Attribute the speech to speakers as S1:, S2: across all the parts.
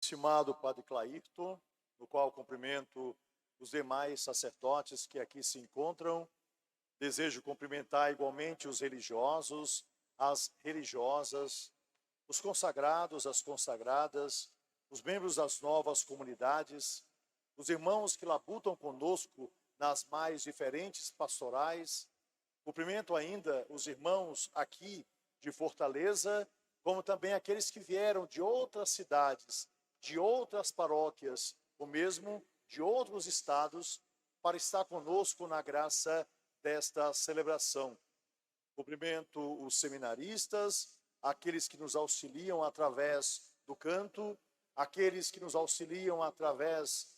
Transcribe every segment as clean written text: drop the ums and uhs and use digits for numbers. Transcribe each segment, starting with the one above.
S1: Estimado Padre Clairton, no qual cumprimento os demais sacerdotes que aqui se encontram, desejo cumprimentar igualmente os religiosos, as religiosas, os consagrados, as consagradas, os membros das novas comunidades, os irmãos que labutam conosco nas mais diferentes pastorais. Cumprimento ainda os irmãos aqui de Fortaleza, como também aqueles que vieram de outras cidades, de outras paróquias, ou mesmo de outros estados, para estar conosco na graça desta celebração. Cumprimento os seminaristas, aqueles que nos auxiliam através do canto, aqueles que nos auxiliam através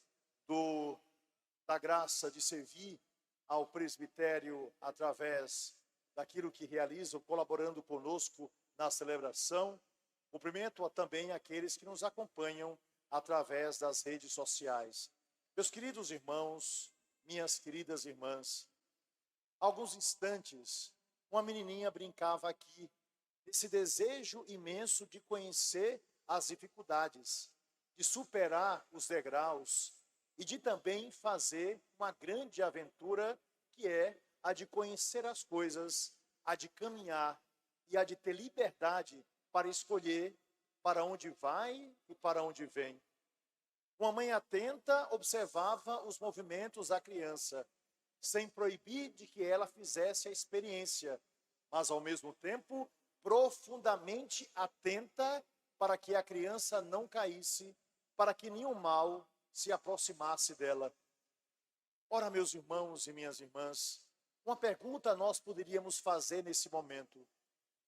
S1: da graça de servir ao presbitério através daquilo que realizam, colaborando conosco na celebração. Cumprimento também aqueles que nos acompanham através das redes sociais. Meus queridos irmãos, minhas queridas irmãs, há alguns instantes, uma menininha brincava aqui, esse desejo imenso de conhecer as dificuldades, de superar os degraus e de também fazer uma grande aventura, que é a de conhecer as coisas, a de caminhar e a de ter liberdade para escolher para onde vai e para onde vem. Uma mãe atenta observava os movimentos da criança, sem proibir de que ela fizesse a experiência, mas ao mesmo tempo profundamente atenta para que a criança não caísse, para que nenhum mal se aproximasse dela. Ora, meus irmãos e minhas irmãs, uma pergunta nós poderíamos fazer nesse momento.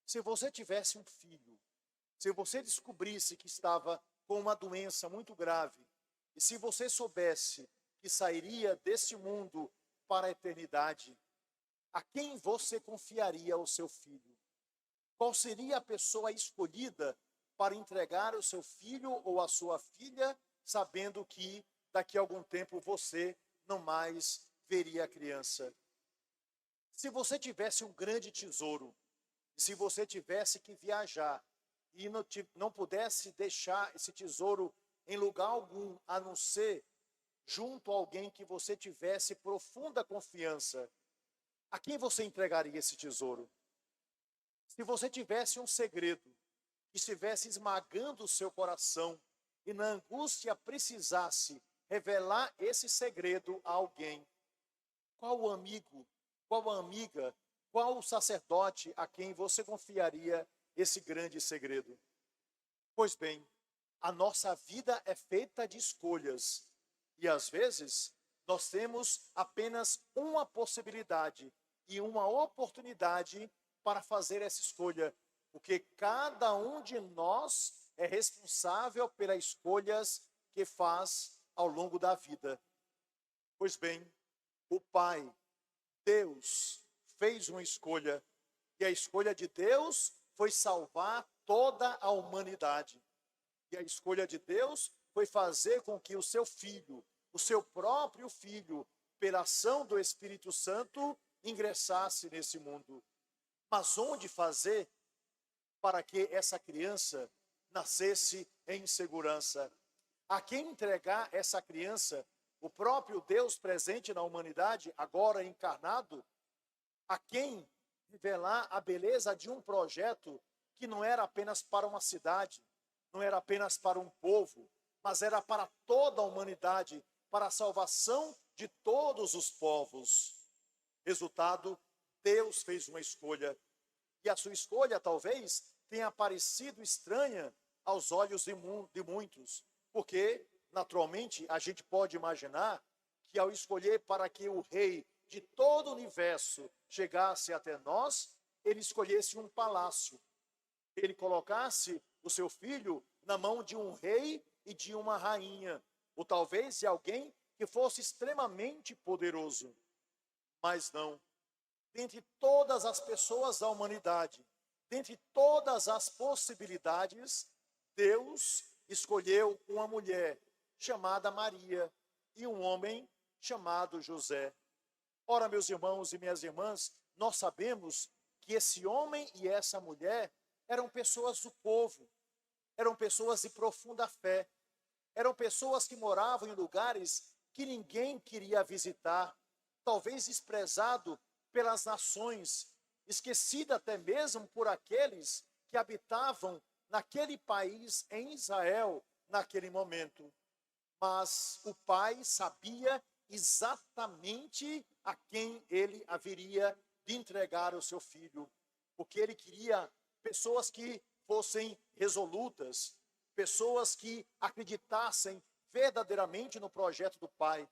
S1: Se você tivesse um filho, se você descobrisse que estava com uma doença muito grave, e se você soubesse que sairia deste mundo para a eternidade, a quem você confiaria o seu filho? Qual seria a pessoa escolhida para entregar o seu filho ou a sua filha, sabendo que daqui a algum tempo você não mais veria a criança? Se você tivesse um grande tesouro, e se você tivesse que viajar e não pudesse deixar esse tesouro em lugar algum, a não ser junto a alguém que você tivesse profunda confiança, a quem você entregaria esse tesouro? Se você tivesse um segredo que estivesse esmagando o seu coração e na angústia precisasse revelar esse segredo a alguém, qual o amigo, qual a amiga, qual o sacerdote a quem você confiaria esse grande segredo? Pois bem, a nossa vida é feita de escolhas e às vezes nós temos apenas uma possibilidade e uma oportunidade para fazer essa escolha, porque cada um de nós é responsável pelas escolhas que faz ao longo da vida. Pois bem, o Pai, Deus, fez uma escolha, e a escolha de Deus foi salvar toda a humanidade. E a escolha de Deus foi fazer com que o seu filho, o seu próprio filho, pela ação do Espírito Santo, ingressasse nesse mundo. Mas onde fazer para que essa criança nascesse em segurança? A quem entregar essa criança? O próprio Deus presente na humanidade, agora encarnado? A quem revelar a beleza de um projeto que não era apenas para uma cidade, não era apenas para um povo, mas era para toda a humanidade, para a salvação de todos os povos. Resultado, Deus fez uma escolha, e a sua escolha talvez tenha parecido estranha aos olhos de muitos, porque, naturalmente, a gente pode imaginar que ao escolher para que o rei de todo o universo chegasse até nós, ele escolhesse um palácio, ele colocasse o seu filho na mão de um rei e de uma rainha, ou talvez de alguém que fosse extremamente poderoso. Mas não. Dentre todas as pessoas da humanidade, dentre todas as possibilidades, Deus escolheu uma mulher chamada Maria e um homem chamado José. Ora, meus irmãos e minhas irmãs, nós sabemos que esse homem e essa mulher eram pessoas do povo, eram pessoas de profunda fé, Eram pessoas que moravam em lugares que ninguém queria visitar, talvez desprezado pelas nações, esquecido até mesmo por aqueles que habitavam naquele país, em Israel, naquele momento. Mas o pai sabia exatamente a quem ele haveria de entregar o seu filho, porque ele queria pessoas que fossem resolutas, pessoas que acreditassem verdadeiramente no projeto do pai.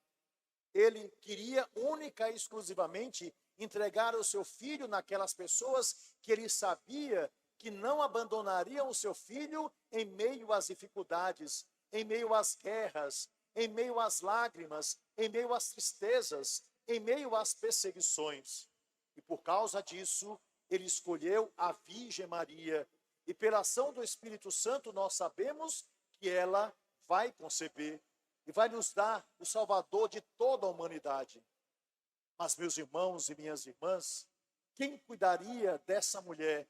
S1: Ele queria única e exclusivamente entregar o seu filho naquelas pessoas que ele sabia que não abandonariam o seu filho em meio às dificuldades, em meio às guerras, em meio às lágrimas, em meio às tristezas, em meio às perseguições. E por causa disso, ele escolheu a Virgem Maria. E pela ação do Espírito Santo, nós sabemos que ela vai conceber e vai nos dar o Salvador de toda a humanidade. Mas, meus irmãos e minhas irmãs, quem cuidaria dessa mulher?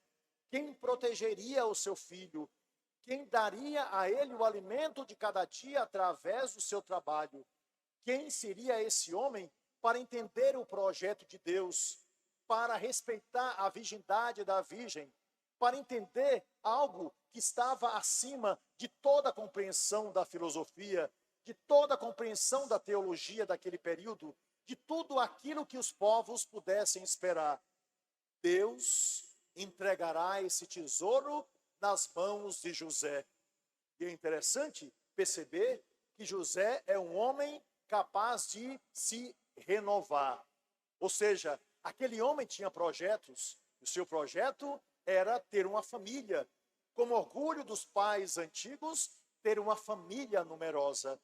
S1: Quem protegeria o seu filho? Quem daria a ele o alimento de cada dia através do seu trabalho? Quem seria esse homem para entender o projeto de Deus, para respeitar a virgindade da Virgem, para entender algo que estava acima de toda a compreensão da filosofia, de toda a compreensão da teologia daquele período, de tudo aquilo que os povos pudessem esperar? Deus entregará esse tesouro nas mãos de José. E é interessante perceber que José é um homem capaz de se renovar. Ou seja, aquele homem tinha projetos. O seu projeto era ter uma família. Como orgulho dos pais antigos, ter uma família numerosa.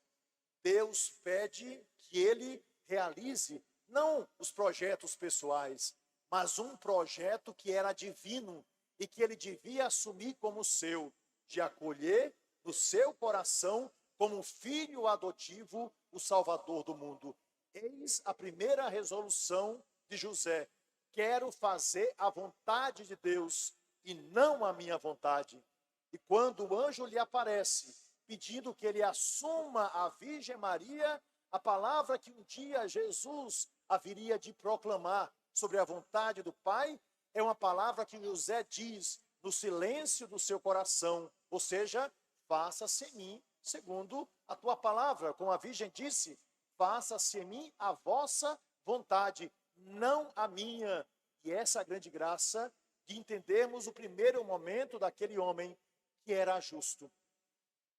S1: Deus pede que ele realize não os projetos pessoais, mas um projeto que era divino e que ele devia assumir como seu, de acolher no seu coração como filho adotivo o Salvador do mundo. Eis a primeira resolução de José: quero fazer a vontade de Deus e não a minha vontade. E quando o anjo lhe aparece, pedindo que ele assuma a Virgem Maria, a palavra que um dia Jesus haveria de proclamar sobre a vontade do Pai, é uma palavra que José diz no silêncio do seu coração, ou seja, faça-se em mim segundo a tua palavra. Como a Virgem disse, faça-se em mim a vossa vontade, não a minha. E essa é a grande graça de entendermos o primeiro momento daquele homem que era justo.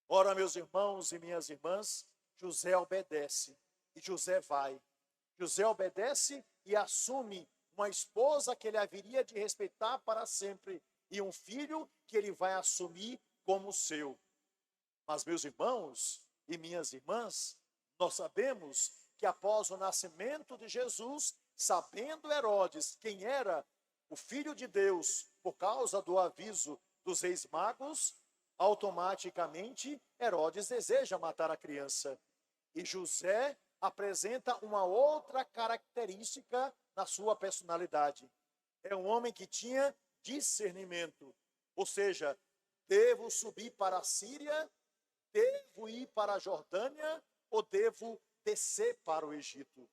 S1: Ora, meus irmãos e minhas irmãs, José obedece e José vai. José obedece e assume uma esposa que ele haveria de respeitar para sempre e um filho que ele vai assumir como seu. Mas, meus irmãos e minhas irmãs, nós sabemos que após o nascimento de Jesus, sabendo Herodes quem era o Filho de Deus, por causa do aviso dos reis magos, automaticamente Herodes deseja matar a criança. E José apresenta uma outra característica na sua personalidade. É um homem que tinha discernimento, ou seja, devo subir para a Síria, devo ir para a Jordânia ou devo descer para o Egito?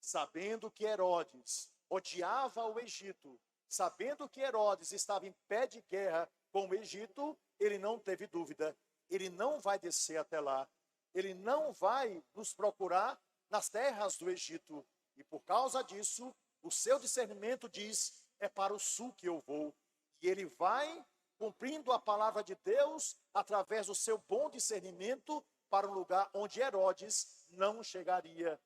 S1: Sabendo que Herodes odiava o Egito, sabendo que Herodes estava em pé de guerra com o Egito, ele não teve dúvida, ele não vai descer até lá, ele não vai nos procurar nas terras do Egito. E por causa disso, o seu discernimento diz, é para o sul que eu vou. E ele vai cumprindo a palavra de Deus através do seu bom discernimento para um lugar onde Herodes não chegaria.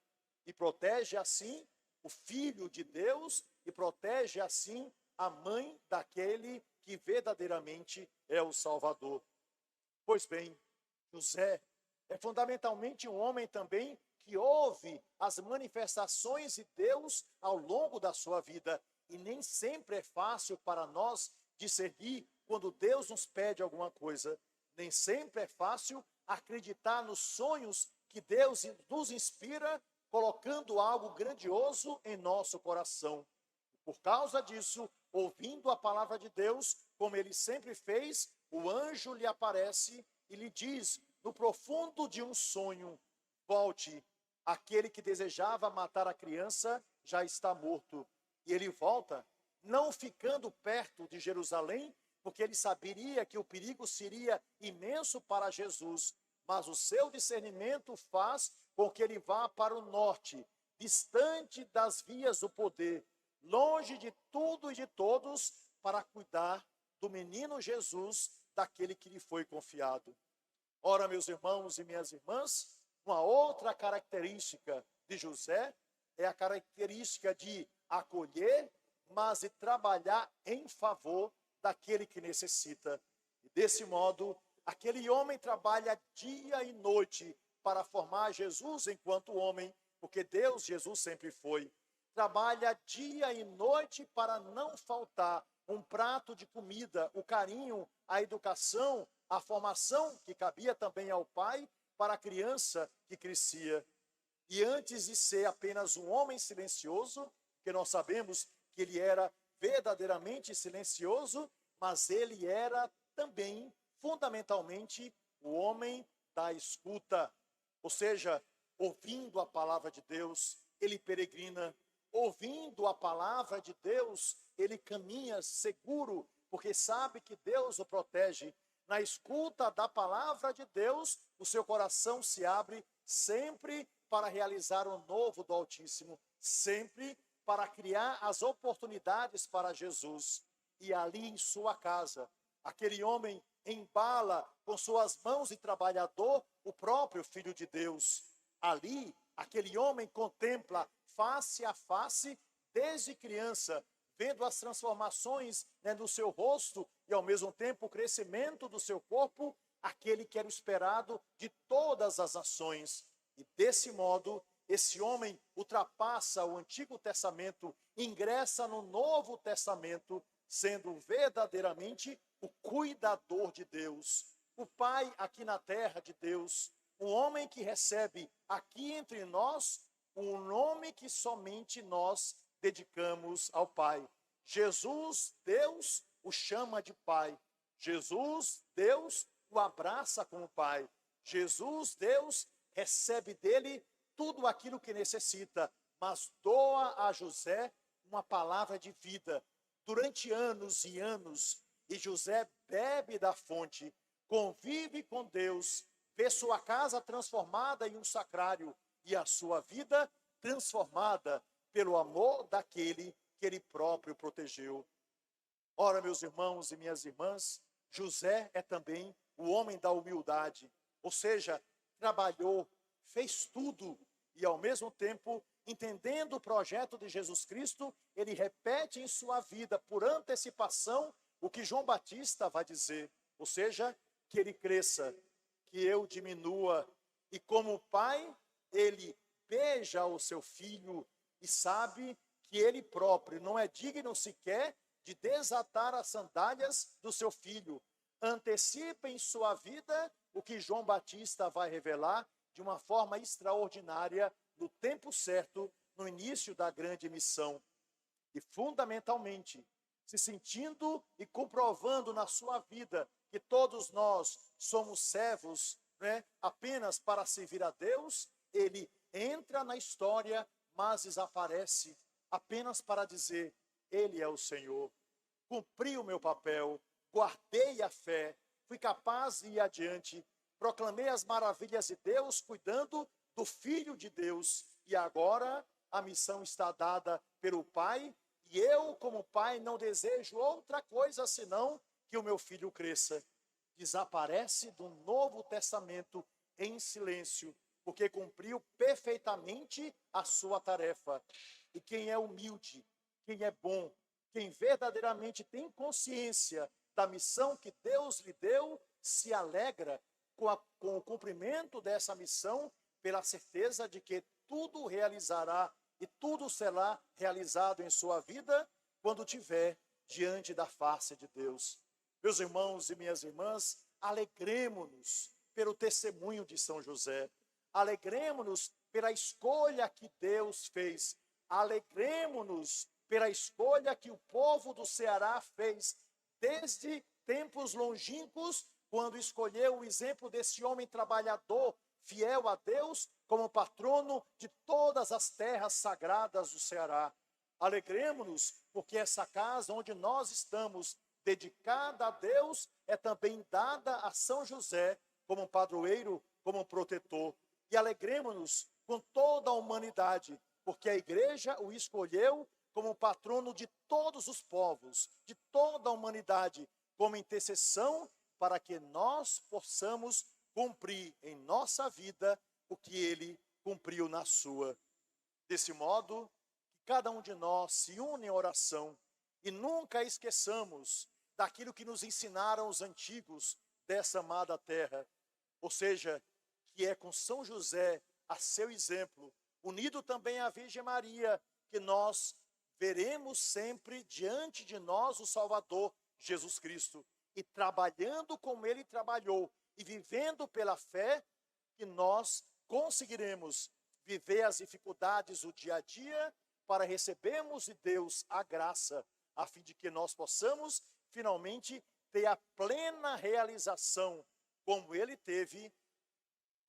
S1: E protege assim o Filho de Deus e protege assim a mãe daquele que verdadeiramente é o Salvador. Pois bem, José é fundamentalmente um homem também que ouve as manifestações de Deus ao longo da sua vida. E nem sempre é fácil para nós discernir quando Deus nos pede alguma coisa. Nem sempre é fácil acreditar nos sonhos que Deus nos inspira, colocando algo grandioso em nosso coração. Por causa disso, ouvindo a palavra de Deus, como ele sempre fez, o anjo lhe aparece e lhe diz no profundo de um sonho, volte. Aquele que desejava matar a criança já está morto. E ele volta, não ficando perto de Jerusalém, porque ele saberia que o perigo seria imenso para Jesus. Mas o seu discernimento faz com que ele vá para o norte, distante das vias do poder, longe de tudo e de todos, para cuidar do menino Jesus, daquele que lhe foi confiado. Ora, meus irmãos e minhas irmãs, uma outra característica de José é a característica de acolher, mas de trabalhar em favor daquele que necessita. E desse modo, aquele homem trabalha dia e noite para formar Jesus enquanto homem, porque Deus, Jesus sempre foi. Trabalha dia e noite para não faltar um prato de comida, o carinho, a educação, a formação que cabia também ao pai para a criança que crescia. E antes de ser apenas um homem silencioso, que nós sabemos que ele era verdadeiramente silencioso, mas ele era também, fundamentalmente, o homem da escuta. Ou seja, ouvindo a palavra de Deus, ele peregrina. Ouvindo a palavra de Deus, ele caminha seguro, porque sabe que Deus o protege. Na escuta da palavra de Deus, o seu coração se abre sempre para realizar o novo do Altíssimo, sempre para criar as oportunidades para Jesus. E ali em sua casa, aquele homem embala com suas mãos de trabalhador o próprio Filho de Deus. Ali, aquele homem contempla face a face, desde criança, vendo as transformações, no seu rosto e, ao mesmo tempo, o crescimento do seu corpo, aquele que era o esperado de todas as nações. E, desse modo, esse homem ultrapassa o Antigo Testamento, ingressa no Novo Testamento, sendo verdadeiramente o cuidador de Deus, o Pai aqui na terra de Deus, um homem que recebe aqui entre nós um nome que somente nós dedicamos ao Pai. Jesus, Deus, o chama de Pai. Jesus, Deus, o abraça como Pai. Jesus, Deus, recebe dele tudo aquilo que necessita, mas doa a José uma palavra de vida. Durante anos e anos, e José bebe da fonte, convive com Deus, vê sua casa transformada em um sacrário e a sua vida transformada pelo amor daquele que ele próprio protegeu. Ora, meus irmãos e minhas irmãs, José é também o homem da humildade, ou seja, trabalhou, fez tudo e, ao mesmo tempo, entendendo o projeto de Jesus Cristo, ele repete em sua vida, por antecipação, o que João Batista vai dizer, ou seja, que ele cresça, que eu diminua, e como pai, ele beija o seu filho e sabe que ele próprio não é digno sequer de desatar as sandálias do seu filho. Antecipa em sua vida o que João Batista vai revelar de uma forma extraordinária, no tempo certo, no início da grande missão. E, fundamentalmente, se sentindo e comprovando na sua vida que todos nós somos servos, apenas para servir a Deus, ele entra na história, mas desaparece apenas para dizer: ele é o Senhor. Cumpri o meu papel, guardei a fé, fui capaz de ir adiante, proclamei as maravilhas de Deus, cuidando do Filho de Deus. E agora a missão está dada pelo Pai, e eu, como pai, não desejo outra coisa senão que o meu filho cresça. Desaparece do Novo Testamento em silêncio, porque cumpriu perfeitamente a sua tarefa. E quem é humilde, quem é bom, quem verdadeiramente tem consciência da missão que Deus lhe deu, se alegra com o cumprimento dessa missão, pela certeza de que tudo realizará e tudo será realizado em sua vida quando estiver diante da face de Deus. Meus irmãos e minhas irmãs, alegremo-nos pelo testemunho de São José. Alegremo-nos pela escolha que Deus fez. Alegremo-nos pela escolha que o povo do Ceará fez desde tempos longínquos, quando escolheu o exemplo desse homem trabalhador, fiel a Deus, como patrono de todas as terras sagradas do Ceará. Alegremos-nos, porque essa casa onde nós estamos, dedicada a Deus, é também dada a São José, como um padroeiro, como um protetor. E alegremos-nos com toda a humanidade, porque a igreja o escolheu como patrono de todos os povos, de toda a humanidade, como intercessão para que nós possamos cumprir em nossa vida o que ele cumpriu na sua. Desse modo, que cada um de nós se une em oração e nunca esqueçamos daquilo que nos ensinaram os antigos dessa amada terra, ou seja, que é com São José, a seu exemplo, unido também à Virgem Maria, que nós veremos sempre diante de nós o Salvador, Jesus Cristo, e trabalhando como ele trabalhou, e vivendo pela fé, que nós conseguiremos viver as dificuldades do dia a dia, para recebermos de Deus a graça, a fim de que nós possamos finalmente ter a plena realização, como ele teve,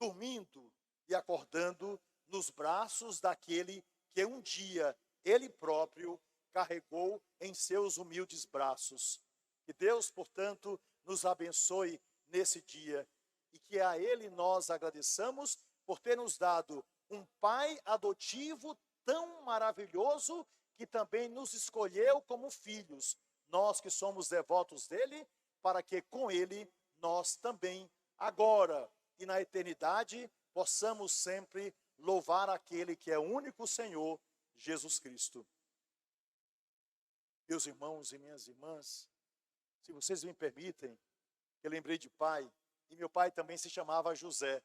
S1: dormindo e acordando nos braços daquele que um dia ele próprio carregou em seus humildes braços. Que Deus, portanto, nos abençoe nesse dia e que a ele nós agradeçamos por ter nos dado um pai adotivo tão maravilhoso, que também nos escolheu como filhos, nós que somos devotos dele, para que com ele nós também, agora e na eternidade, possamos sempre louvar aquele que é o único Senhor, Jesus Cristo. Meus irmãos e minhas irmãs, se vocês me permitem, eu lembrei de pai, e meu pai também se chamava José.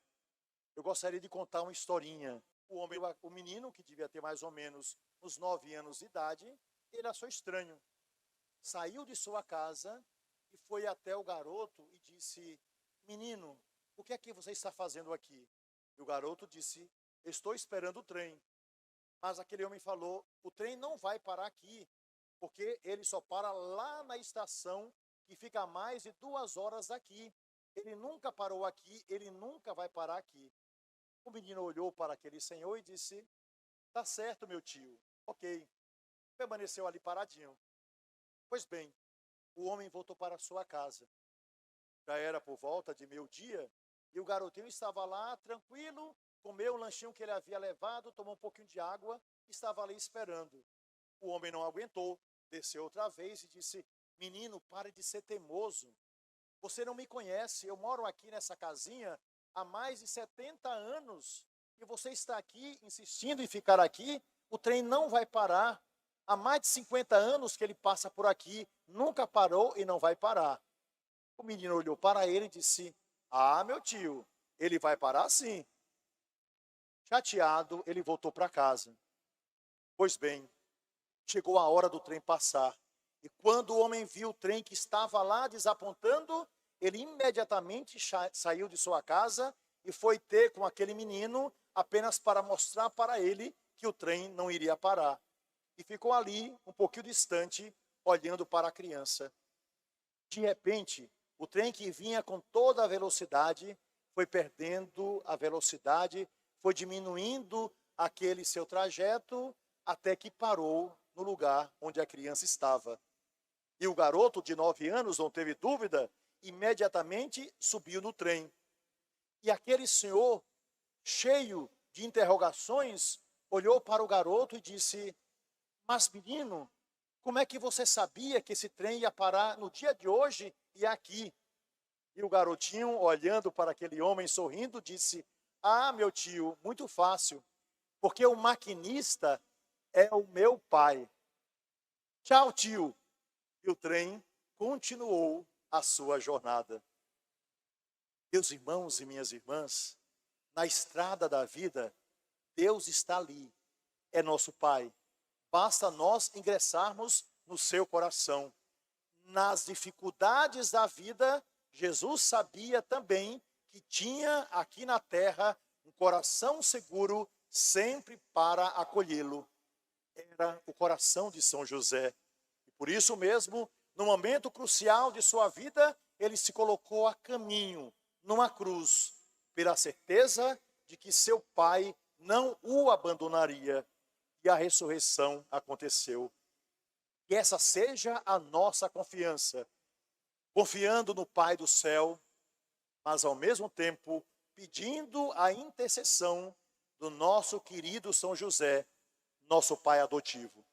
S1: Eu gostaria de contar uma historinha. O menino, que devia ter mais ou menos uns 9 anos de idade, ele achou estranho. Saiu de sua casa e foi até o garoto e disse: menino, o que é que você está fazendo aqui? E o garoto disse: estou esperando o trem. Mas aquele homem falou: o trem não vai parar aqui, porque ele só para lá na estação, que fica a mais de 2 horas daqui. Ele nunca parou aqui, ele nunca vai parar aqui. O menino olhou para aquele senhor e disse: tá certo, meu tio, ok. Permaneceu ali paradinho. Pois bem, o homem voltou para sua casa. Já era por volta de meio-dia, e o garotinho estava lá, tranquilo, comeu o lanchinho que ele havia levado, tomou um pouquinho de água, estava ali esperando. O homem não aguentou, desceu outra vez e disse: menino, pare de ser teimoso. Você não me conhece, eu moro aqui nessa casinha há mais de 70 anos, e você está aqui insistindo em ficar aqui, o trem não vai parar. Há mais de 50 anos que ele passa por aqui, nunca parou e não vai parar. O menino olhou para ele e disse: ah, meu tio, ele vai parar sim. Chateado, ele voltou para casa. Pois bem, chegou a hora do trem passar. E quando o homem viu o trem que estava lá desapontando, ele imediatamente saiu de sua casa e foi ter com aquele menino, apenas para mostrar para ele que o trem não iria parar. E ficou ali, um pouquinho distante, olhando para a criança. De repente, o trem, que vinha com toda a velocidade, foi perdendo a velocidade, foi diminuindo aquele seu trajeto, até que parou no lugar onde a criança estava. E o garoto de 9 anos, não teve dúvida, imediatamente subiu no trem. E aquele senhor, cheio de interrogações, olhou para o garoto e disse: mas menino, como é que você sabia que esse trem ia parar no dia de hoje e aqui? E o garotinho, olhando para aquele homem, sorrindo, disse: ah, meu tio, muito fácil, porque o maquinista é o meu pai. Tchau, tio. E o trem continuou a sua jornada. Meus irmãos e minhas irmãs, na estrada da vida, Deus está ali, é nosso Pai. Basta nós ingressarmos no seu coração. Nas dificuldades da vida, Jesus sabia também que tinha aqui na terra um coração seguro sempre para acolhê-lo. Era o coração de São José. E por isso mesmo, no momento crucial de sua vida, ele se colocou a caminho, numa cruz, pela certeza de que seu Pai não o abandonaria, e a ressurreição aconteceu. Que essa seja a nossa confiança, confiando no Pai do céu, mas ao mesmo tempo pedindo a intercessão do nosso querido São José, nosso pai adotivo.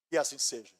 S1: Que assim seja.